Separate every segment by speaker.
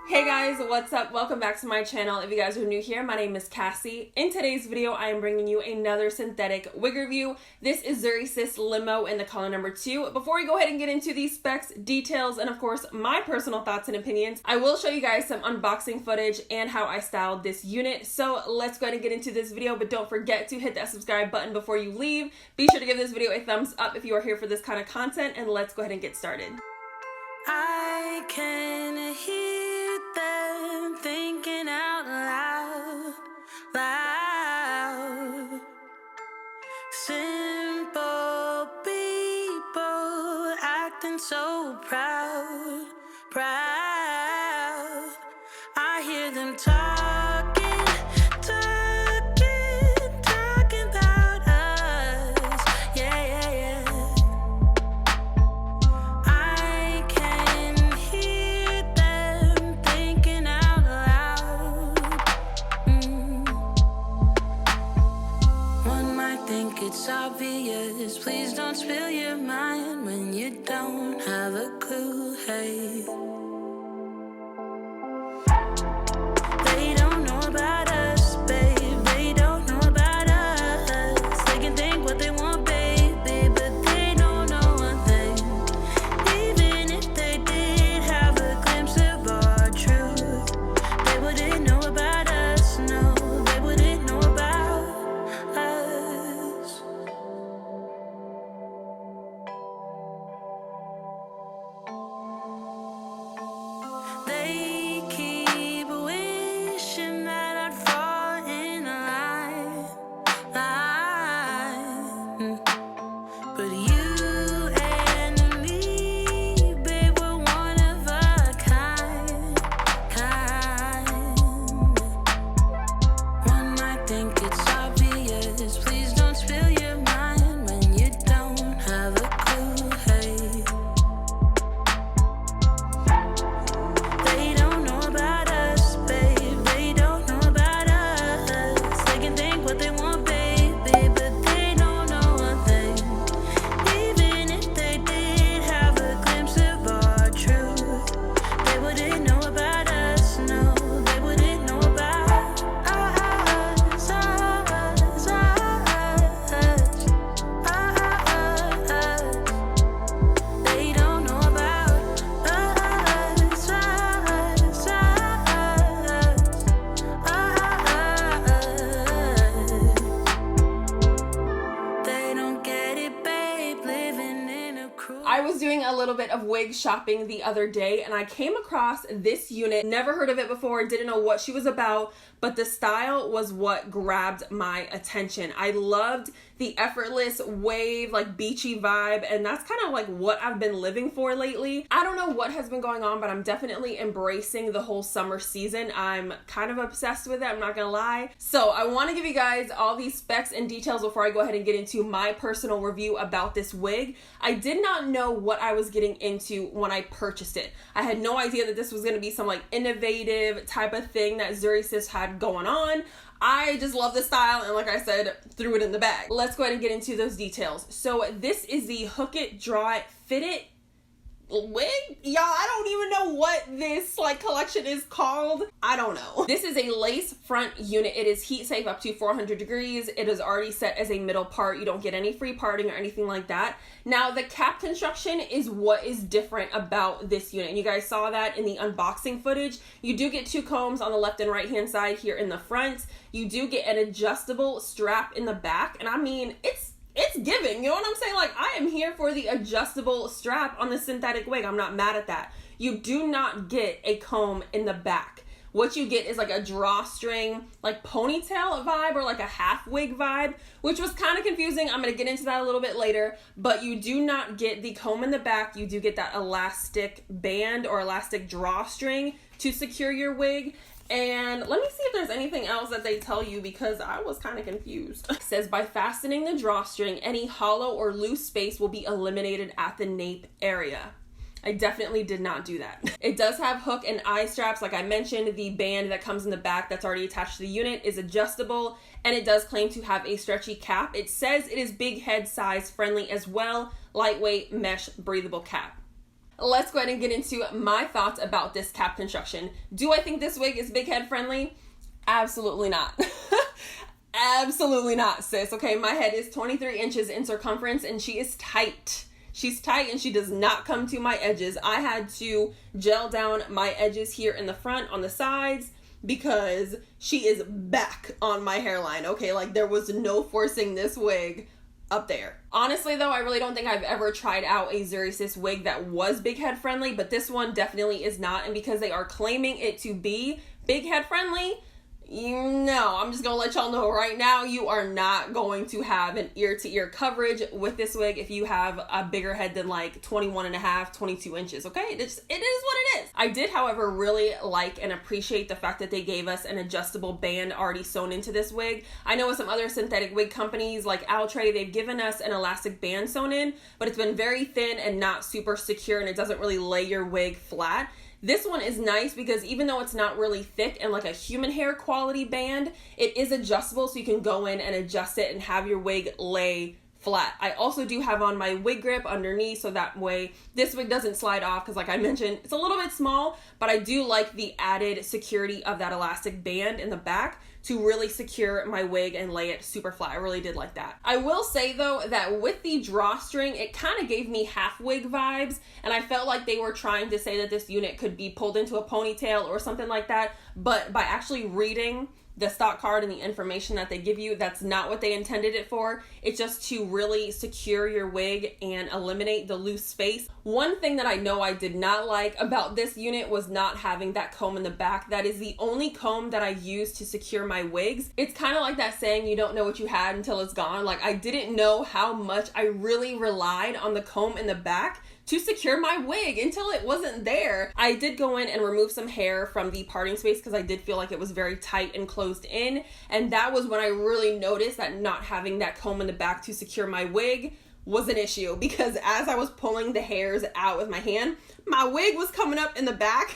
Speaker 1: Hey guys, what's up? Welcome back to my channel. If you guys are new here, my name is Cassie. In today's video, I am bringing you another synthetic wig review. This is ZURY SIS LIMO in the color number 2. Before we go ahead and get into these specs, details, and of course, my personal thoughts and opinions, I will show you guys some unboxing footage and how I styled this unit. So let's go ahead and get into this video, but don't forget to hit that subscribe button before you leave. Be sure to give this video a thumbs up if you are here for this kind of content, and let's go ahead and get started.
Speaker 2: I can hear them thinking out loud, loud. Simple people acting so proud, proud. I hear them talking about us, yeah. I can hear them thinking out loud. One might think it's obvious. Please don't spill your mind when you don't have a clue, hey. They don't know about us, babe. They don't know about us. They can think what they want, baby, but they don't know one thing. Even if they did have a glimpse of our truth, they wouldn't know about us, no. They wouldn't know about us. They keep wishing that I'd fall in line. But you and me, babe, we're one of a kind. One might think it's obvious. Please don't spill your mind when you don't have a clue, hey. They don't know about us, babe. They don't know about us. They can think what they want, baby, but they don't know one thing. Even if they did have a glimpse of our truth, they wouldn't know about us, no. They wouldn't know about us, They don't know about us, They don't get it, babe, living in a cruel.
Speaker 1: I was doing a little bit of wig shopping the other day and I came across this unit. Never heard of it before, didn't know what she was about, but the style was what grabbed my attention. I loved the effortless wave, like beachy vibe, and that's kind of like what I've been living for lately. I don't know what has been going on, but I'm definitely embracing the whole summer season. I'm kind of obsessed with it, I'm not gonna lie. So I want to give you guys all these specs and details before I go ahead and get into my personal review about this wig. I did not know what I was getting into when I purchased it. I had no idea that this was going to be some like innovative type of thing that ZURY SIS had going on. I just love this style and like I said, threw it in the bag. Let's go ahead and get into those details. So this is the Hook It, Draw It, Fit It wig. Y'all, I don't even know what this like collection is called. I don't know. This is a lace front unit. It is heat safe up to 400 degrees. It is already set as a middle part. You don't get any free parting or anything like that. Now the cap construction is what is different about this unit. And you guys saw that in the unboxing footage. You do get 2 combs on the left and right hand side here in the front. You do get an adjustable strap in the back. And I mean, it's giving, you know what I'm saying? Like, I am here for the adjustable strap on the synthetic wig. I'm not mad at that. You do not get a comb in the back. What you get is like a drawstring, like ponytail vibe or like a half wig vibe, which was kind of confusing. I'm going to get into that a little bit later, but you do not get the comb in the back. You do get that elastic band or elastic drawstring to secure your wig. And let me see if there's anything else that they tell you because I was kind of confused. It says by fastening the drawstring, any hollow or loose space will be eliminated at the nape area. I definitely did not do that. It does have hook and eye straps. Like I mentioned, the band that comes in the back that's already attached to the unit is adjustable, and it does claim to have a stretchy cap. It says it is big head size friendly as well, lightweight mesh breathable cap. Let's go ahead and get into my thoughts about this cap construction. Do I think this wig is big head friendly? Absolutely not. Absolutely not, sis. Okay, my head is 23 inches in circumference and she is tight. She's tight and she does not come to my edges. I had to gel down my edges here in the front, on the sides, because she is back on my hairline. Okay, like there was no forcing this wig up there. Honestly though, I really don't think I've ever tried out a ZURY SIS wig that was big head friendly, but this one definitely is not. And because they are claiming it to be big head friendly, I'm just gonna let y'all know right now, you are not going to have an ear-to-ear coverage with this wig if you have a bigger head than like 21 and a half, 22 inches, okay? It is what it is. I did, however, really like and appreciate the fact that they gave us an adjustable band already sewn into this wig. I know with some other synthetic wig companies like Outre, they've given us an elastic band sewn in, but it's been very thin and not super secure, and it doesn't really lay your wig flat. This one is nice because even though it's not really thick and like a human hair quality band, it is adjustable, so you can go in and adjust it and have your wig lay flat. I also do have on my wig grip underneath, so that way this wig doesn't slide off, because like I mentioned, it's a little bit small, but I do like the added security of that elastic band in the back to really secure my wig and lay it super flat. I really did like that. I will say though that with the drawstring, it kind of gave me half wig vibes, and I felt like they were trying to say that this unit could be pulled into a ponytail or something like that, but by actually reading the stock card and the information that they give you, that's not what they intended it for. It's just to really secure your wig and eliminate the loose space. One thing that I know I did not like about this unit was not having that comb in the back. That is the only comb that I use to secure my wigs. It's kind of like that saying, you don't know what you had until it's gone. Like, I didn't know how much I really relied on the comb in the back to secure my wig until it wasn't there. I did go in and remove some hair from the parting space because I did feel like it was very tight and closed in, and that was when I really noticed that not having that comb in the back to secure my wig was an issue, because as I was pulling the hairs out with my hand, my wig was coming up in the back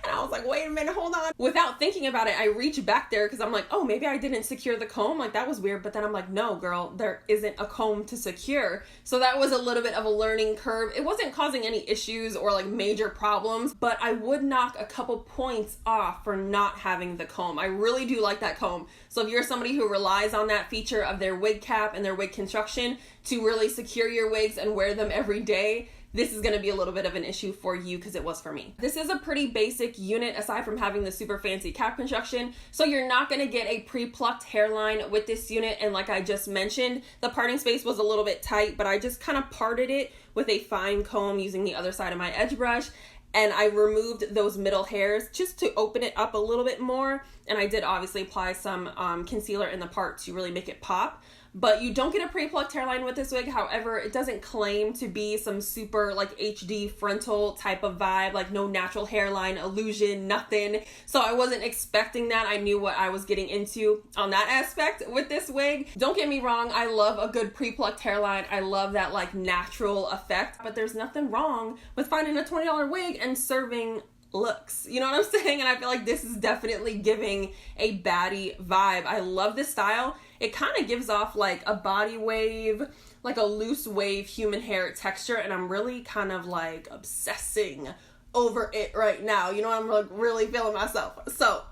Speaker 1: and I was like, wait a minute, hold on. Without thinking about it, I reached back there because I'm like, oh, maybe I didn't secure the comb. Like, that was weird. But then I'm like, no, girl, there isn't a comb to secure. So that was a little bit of a learning curve. It wasn't causing any issues or like major problems, but I would knock a couple points off for not having the comb. I really do like that comb. So if you're somebody who relies on that feature of their wig cap and their wig construction to really secure your wigs and wear them every day, this is going to be a little bit of an issue for you, because it was for me. This is a pretty basic unit aside from having the super fancy cap construction. So you're not going to get a pre-plucked hairline with this unit. And like I just mentioned, the parting space was a little bit tight, but I just kind of parted it with a fine comb using the other side of my edge brush. And I removed those middle hairs just to open it up a little bit more. And I did obviously apply some concealer in the part to really make it pop. But you don't get a pre-plucked hairline with this wig. However, it doesn't claim to be some super like HD frontal type of vibe, like no natural hairline illusion, nothing. So I wasn't expecting that. I knew what I was getting into on that aspect with this wig. Don't get me wrong, I love a good pre-plucked hairline. I love that like natural effect, but there's nothing wrong with finding a $20 wig and serving looks. You know what I'm saying? And I feel like this is definitely giving a baddie vibe. I love this style. It kind of gives off like a body wave, like a loose wave human hair texture, and I'm really kind of like obsessing over it right now. You know, I'm like really feeling myself. So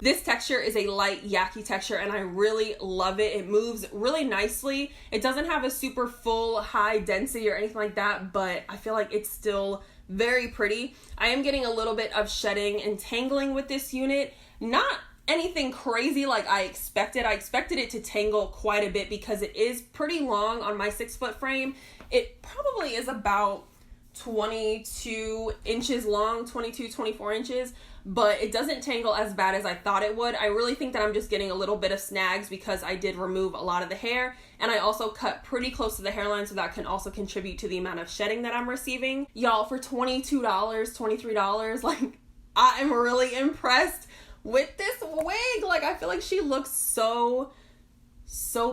Speaker 1: this texture is a light yaki texture, and I really love it. It moves really nicely. It doesn't have a super full high density or anything like that, but I feel like it's still very pretty. I am getting a little bit of shedding and tangling with this unit. Not anything crazy like I expected. I expected it to tangle quite a bit because it is pretty long on my 6-foot frame. It probably is about 22 inches long, 22, 24 inches, but it doesn't tangle as bad as I thought it would. I really think that I'm just getting a little bit of snags because I did remove a lot of the hair, and I also cut pretty close to the hairline, so that can also contribute to the amount of shedding that I'm receiving. Y'all, for $22, $23, like, I am really impressed with this wig. Like, I feel like she looks so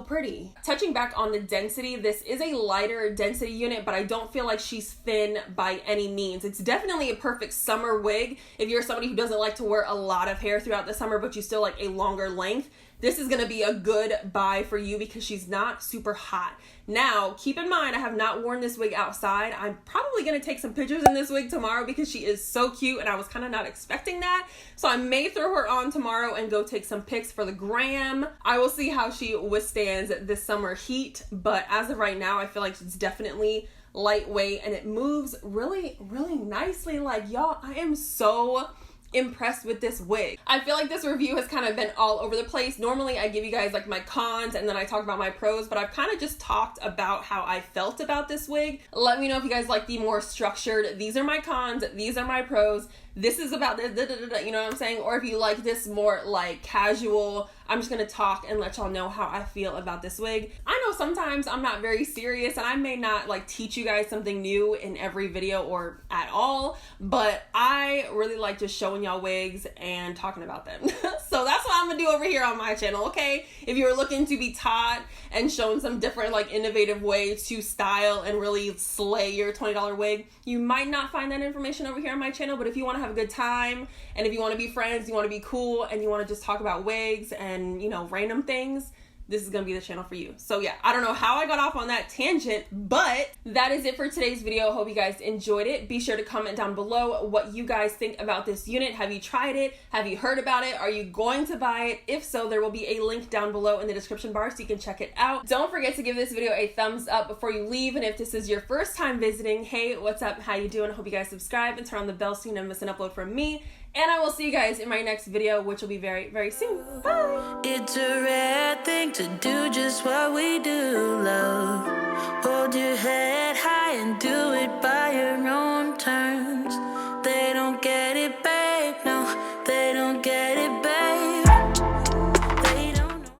Speaker 1: pretty. Touching back on the density, this is a lighter density unit, but I don't feel like she's thin by any means. It's definitely a perfect summer wig. If you're somebody who doesn't like to wear a lot of hair throughout the summer, but you still like a longer length, this is gonna be a good buy for you because she's not super hot. Now, keep in mind, I have not worn this wig outside. I'm probably gonna take some pictures in this wig tomorrow because she is so cute and I was kind of not expecting that. So I may throw her on tomorrow and go take some pics for the gram. I will see how she withstands this summer heat, but as of right now, I feel like it's definitely lightweight and it moves really, really nicely. Like, y'all, I am so impressed with this wig. I feel like this review has kind of been all over the place. Normally I give you guys like my cons and then I talk about my pros, but I've kind of just talked about how I felt about this wig. Let me know if you guys like the more structured, these are my cons, these are my pros, this is about the you know what I'm saying? Or if you like this more like casual, I'm just gonna talk and let y'all know how I feel about this wig. I know sometimes I'm not very serious and I may not like teach you guys something new in every video or at all, but I really like just showing y'all wigs and talking about them. So that's what I'm gonna do over here on my channel, okay? If you're looking to be taught and shown some different like innovative ways to style and really slay your $20 wig, you might not find that information over here on my channel, but if you wanna have a good time and if you wanna be friends, you wanna be cool, and you wanna just talk about wigs and, you know, random things, this is gonna be the channel for you. So yeah, I don't know how I got off on that tangent, but that is it for today's video. Hope you guys enjoyed it. Be sure to comment down below what you guys think about this unit. Have you tried it? Have you heard about it? Are you going to buy it? If so, there will be a link down below in the description bar so you can check it out. Don't forget to give this video a thumbs up before you leave, and if this is your first time visiting, hey, what's up? How you doing? I hope you guys subscribe and turn on the bell so you never miss an upload from me. And I will see you guys in my next video, which will be very, very soon. Bye!
Speaker 2: It's a rare thing to do just what we do, love. Hold your head high and do it by your own